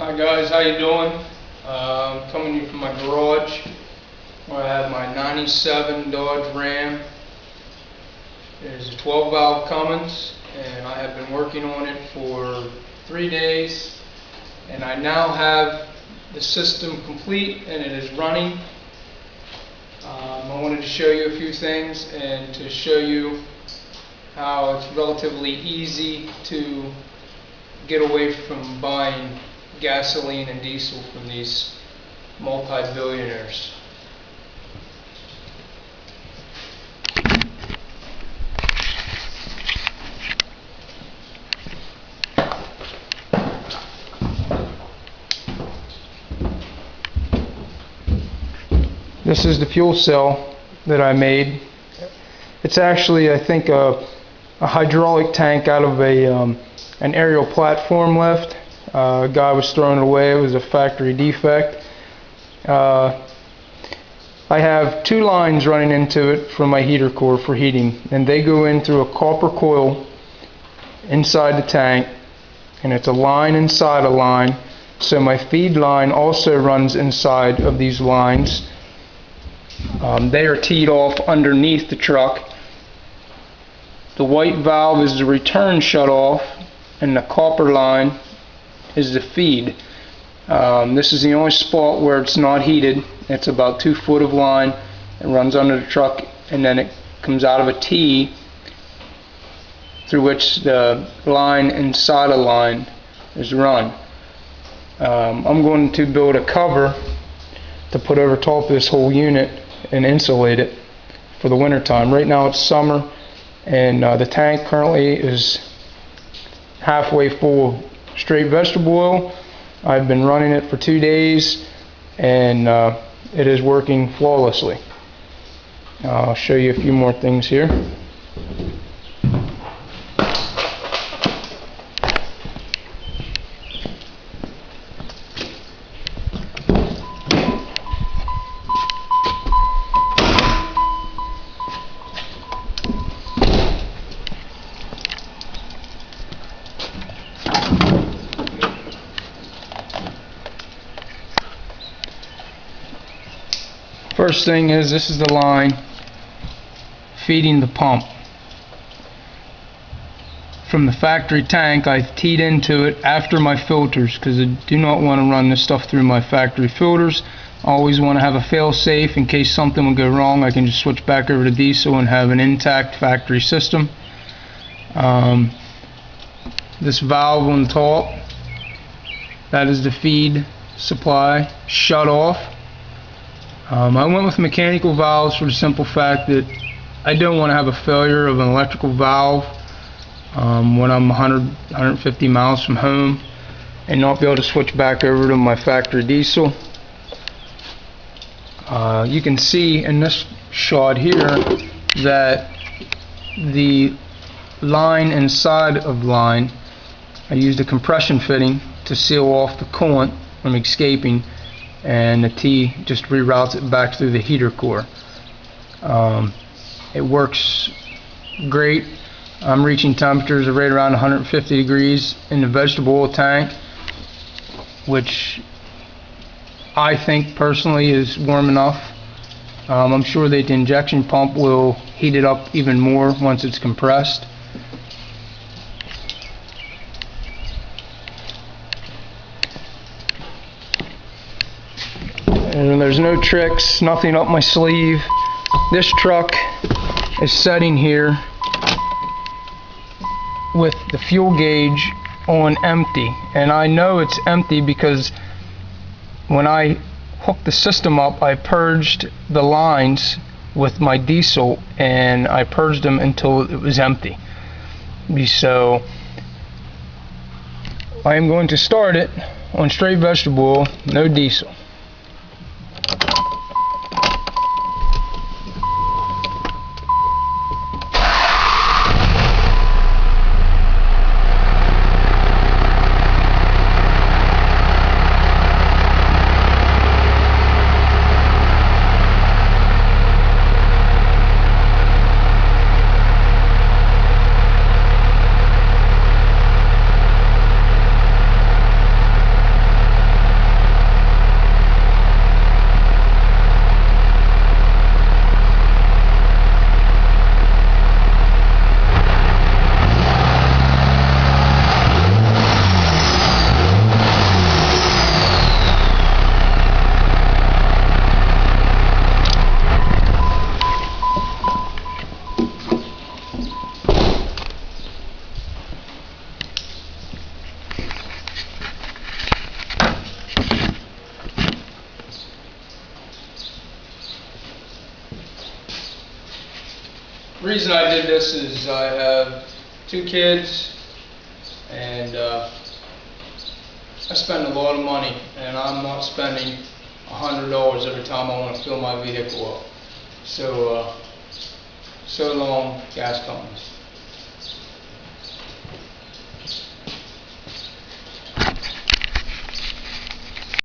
Hi guys, how you doing? I'm coming to you from my garage where I have my 97 Dodge Ram. It is a 12 valve Cummins and I have been working on it for 3 days and I now have the system complete and it is running. I wanted to show you a few things and to show you how it's relatively easy to get away from buying gasoline and diesel from these multi-billionaires. This is the fuel cell that I made. It's actually, I think, a hydraulic tank out of an aerial platform lift. A guy was throwing it away. It was a factory defect. I have 2 lines running into it from my heater core for heating, and they go in through a copper coil inside the tank, and it's a line inside a line, so my feed line also runs inside of these lines. They are teed off underneath the truck. The white valve is the return shutoff, and the copper line is the feed. This is the only spot where it's not heated. It's about 2 foot of line. It runs under the truck and then it comes out of a T through which the line inside a line is run. I'm going to build a cover to put over top of this whole unit and insulate it for the winter time. Right now it's summer and the tank currently is halfway full of straight vegetable oil. I've been running it for 2 days and it is working flawlessly. I'll show you a few more things here. First thing is, this is the line feeding the pump. From the factory tank, I've teed into it after my filters because I do not want to run this stuff through my factory filters. I always want to have a fail-safe in case something will go wrong. I can just switch back over to diesel and have an intact factory system. This valve on top, that is the feed supply shut off. I went with mechanical valves for the simple fact that I don't want to have a failure of an electrical valve when I'm 150 miles from home and not be able to switch back over to my factory diesel. You can see in this shot here that the line inside of line, I used a compression fitting to seal off the coolant from escaping, and the T just reroutes it back through the heater core. It works great. I'm reaching temperatures of right around 150 degrees in the vegetable oil tank, which I think personally is warm enough. I'm sure that the injection pump will heat it up even more once it's compressed. And there's no tricks, nothing up my sleeve. This truck is sitting here with the fuel gauge on empty, and I know it's empty because when I hooked the system up, I purged the lines with my diesel and I purged them until it was empty. So I am going to start it on straight vegetable oil, no diesel. reason I did this is I have 2 kids, and I spend a lot of money, and I'm not spending $100 every time I want to fill my vehicle up. So, so long, gas companies.